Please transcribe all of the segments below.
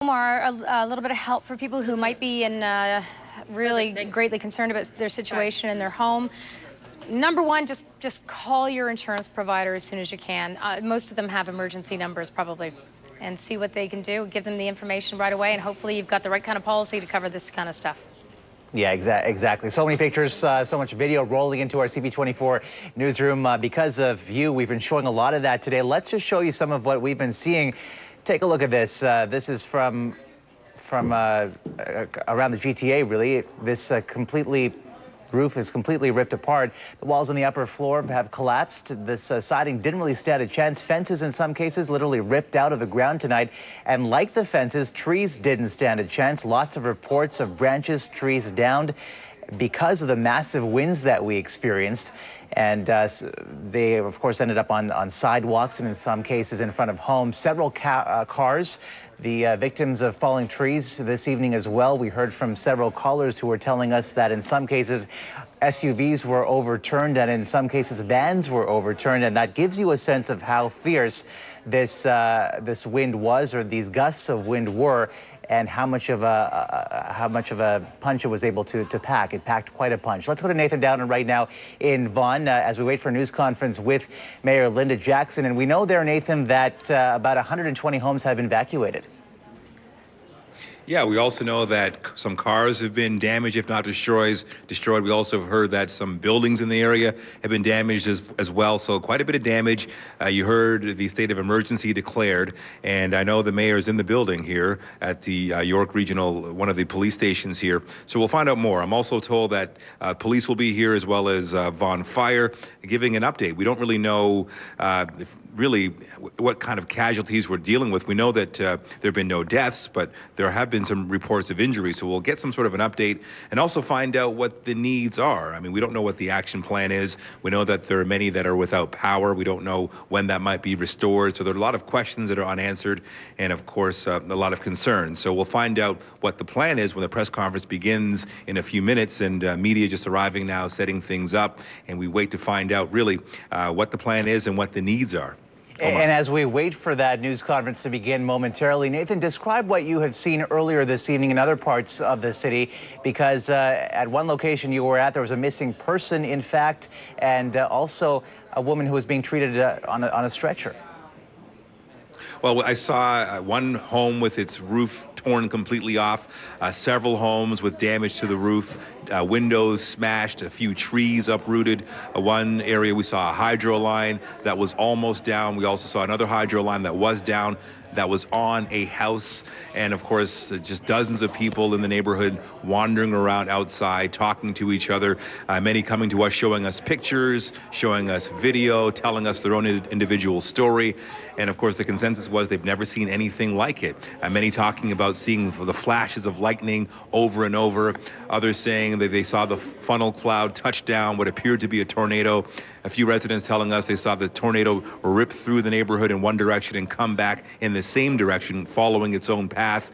Omar, a little bit of help for people who might be in really greatly concerned about their situation in their home. Number one, just call your insurance provider as soon as you can. Most of them have emergency numbers probably, and see what they can do. Give them the information right away, and hopefully you've got the right kind of policy to cover this kind of stuff. Yeah, exactly. So many pictures, so much video rolling into our CP24 newsroom. Because of you, we've been showing a lot of that today. Let's just show you some of what we've been seeing. Take a look at this. This is from around the GTA, really. This roof is completely ripped apart. The walls on the upper floor have collapsed. This siding didn't really stand a chance. Fences, in some cases, literally ripped out of the ground tonight. And like the fences, trees didn't stand a chance. Lots of reports of branches, trees downed because of the massive winds that we experienced. And they, of course, ended up on sidewalks and in some cases in front of homes. Several cars, the victims of falling trees this evening as well. We heard from several callers who were telling us that in some cases SUVs were overturned and in some cases vans were overturned. And that gives you a sense of how fierce this wind was, or these gusts of wind were, and how much of a punch it was able to pack. It packed quite a punch. Let's go to Nathan Dowden right now in Vaughan as we wait for a news conference with Mayor Linda Jackson. And we know there, Nathan, that about 120 homes have been evacuated. Yeah, we also know that some cars have been damaged, if not destroyed. We also have heard that some buildings in the area have been damaged as well. So quite a bit of damage. You heard the state of emergency declared, and I know the mayor is in the building here at the York Regional, one of the police stations here. So we'll find out more. I'm also told that police will be here as well as Vaughan Fire, giving an update. We don't really know really what kind of casualties we're dealing with. We know that there have been no deaths, but there have been some reports of injuries. So we'll get some sort of an update and also find out what the needs are. I mean, we don't know what the action plan is. We know that there are many that are without power. We don't know when that might be restored. So there are a lot of questions that are unanswered and, of course, a lot of concerns. So we'll find out what the plan is when the press conference begins in a few minutes, and media just arriving now, setting things up, and we wait to find out really what the plan is and what the needs are. And as we wait for that news conference to begin momentarily, Nathan, describe what you have seen earlier this evening in other parts of the city, because at one location you were at, there was a missing person, in fact, and also a woman who was being treated on a stretcher. Well, I saw one home with its roof torn completely off, several homes with damage to the roof, windows smashed, a few trees uprooted. One area we saw a hydro line that was almost down. We also saw another hydro line that was down, that was on a house. And of course, just dozens of people in the neighborhood wandering around outside, talking to each other, many coming to us, showing us pictures, showing us video, telling us their own individual story. And of course, the consensus was they've never seen anything like it. Many talking about seeing the flashes of lightning over and over. Others saying that they saw the funnel cloud touch down what appeared to be a tornado. A few residents telling us they saw the tornado rip through the neighborhood in one direction and come back in the same direction, following its own path,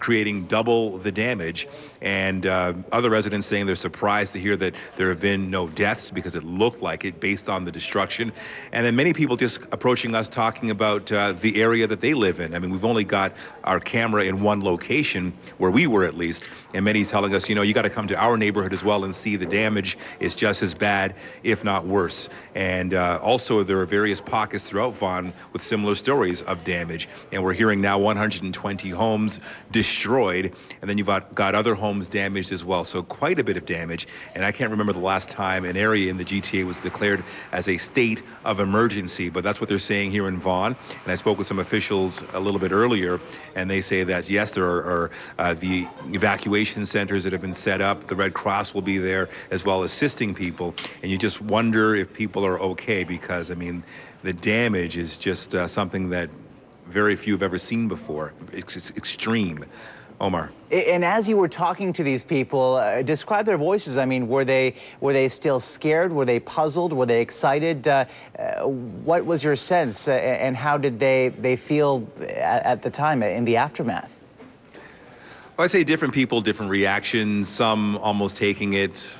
creating double the damage. And other residents saying they're surprised to hear that there have been no deaths because it looked like it based on the destruction. And then many people just approaching us talking about the area that they live in. I mean, we've only got our camera in one location, where we were at least, and many telling us, you know, you got to come to our neighborhood as well and see the damage is just as bad, if not worse. And also there are various pockets throughout Vaughan with similar stories of damage. And we're hearing now 120 homes destroyed, and then you've got other homes damaged as well. So quite a bit of damage. And I can't remember the last time an area in the GTA was declared as a state of emergency, but that's what they're saying here in Vaughan. And I spoke with some officials a little bit earlier, and they say that yes, there are the evacuation centers that have been set up. The Red Cross will be there as well, assisting people. And you just wonder if people are okay, because I mean, the damage is just something that very few have ever seen before. It's extreme. Omar. And as you were talking to these people, describe their voices. I mean, were they still scared? Were they puzzled? Were they excited? What was your sense, and how did they feel at the time in the aftermath? Well, I'd say different people, different reactions. Some almost taking it,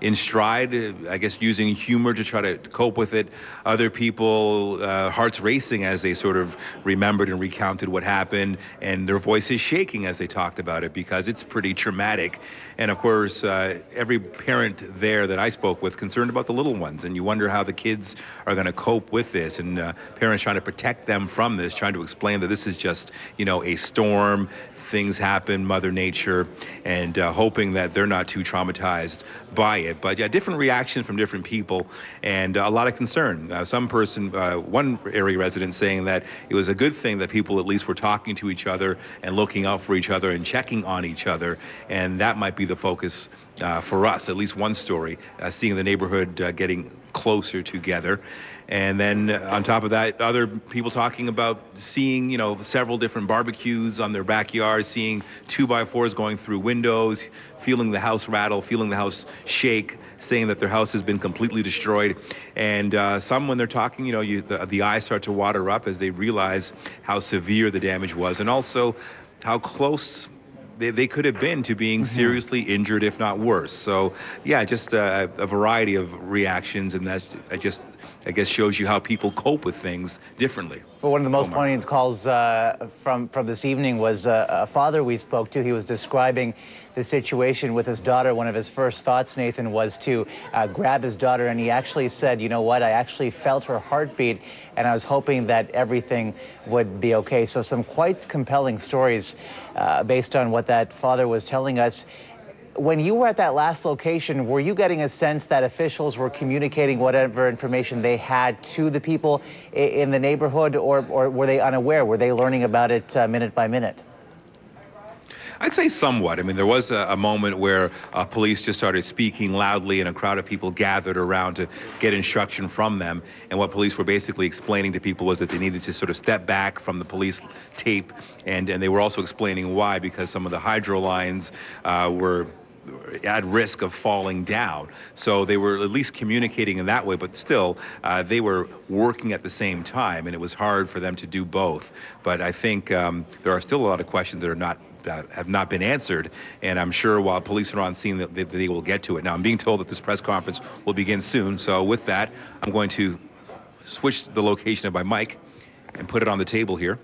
in stride, I guess using humor to try to cope with it. Other people, hearts racing as they sort of remembered and recounted what happened, and their voices shaking as they talked about it because it's pretty traumatic. And of course, every parent there that I spoke with concerned about the little ones, and you wonder how the kids are going to cope with this, and parents trying to protect them from this, trying to explain that this is just, you know, a storm, things happen, Mother Nature, and hoping that they're not too traumatized by it. But yeah, different reactions from different people, and a lot of concern. One area resident saying that it was a good thing that people at least were talking to each other and looking out for each other and checking on each other, and that might be the focus for us. At least one story, seeing the neighborhood getting closer together. And then on top of that, other people talking about seeing, you know, several different barbecues on their backyard, seeing 2x4s going through windows, feeling the house rattle, feeling the house shake, saying that their house has been completely destroyed. And some, when they're talking, you know, the eyes start to water up as they realize how severe the damage was, and also how close they could have been to being seriously injured, if not worse. So, yeah, just a variety of reactions, and that I guess shows you how people cope with things differently. Well, one of the most poignant calls from this evening was a father we spoke to. He was describing the situation with his daughter. One of his first thoughts, Nathan, was to grab his daughter, and he actually said, you know what, I actually felt her heartbeat, and I was hoping that everything would be okay. So some quite compelling stories based on what that father was telling us. When you were at that last location, were you getting a sense that officials were communicating whatever information they had to the people in the neighborhood, or were they unaware? Were they learning about it minute by minute? I'd say somewhat. I mean, there was a moment where police just started speaking loudly, and a crowd of people gathered around to get instruction from them. And what police were basically explaining to people was that they needed to sort of step back from the police tape, and they were also explaining why, because some of the hydro lines were at risk of falling down. So they were at least communicating in that way, but still they were working at the same time, and it was hard for them to do both. But I think there are still a lot of questions that are have not been answered, and I'm sure while police are on scene that they will get to it. Now, I'm being told that this press conference will begin soon, so with that, I'm going to switch the location of my mic and put it on the table here.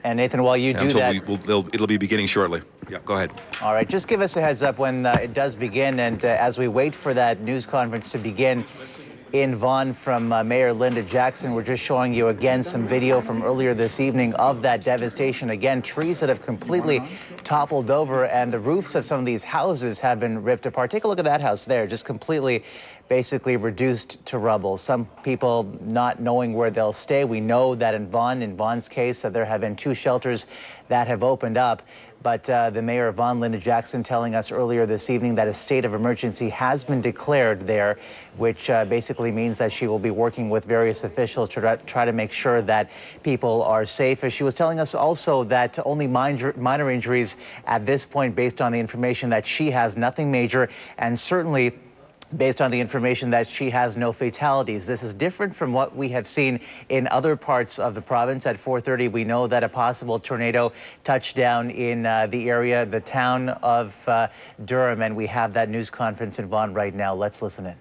And Nathan, while you do that, it'll be beginning shortly. Yeah, go ahead. All right, just give us a heads up when it does begin, and as we wait for that news conference to begin in Vaughan from Mayor Linda Jackson, we're just showing you again some video from earlier this evening of that devastation. Again, trees that have completely toppled over, and the roofs of some of these houses have been ripped apart. Take a look at that house there, just completely, basically reduced to rubble. Some people not knowing where they'll stay. We know that in Vaughan's case, that there have been 2 shelters that have opened up. But the mayor of Vaughan, Linda Jackson, telling us earlier this evening that a state of emergency has been declared there, which basically means that she will be working with various officials to try to make sure that people are safe. As she was telling us also that only minor injuries at this point, based on the information that she has, nothing major, and certainly based on the information that she has no fatalities. This is different from what we have seen in other parts of the province. At 4:30, we know that a possible tornado touched down in the area, the town of Durham, and we have that news conference in Vaughan right now. Let's listen in.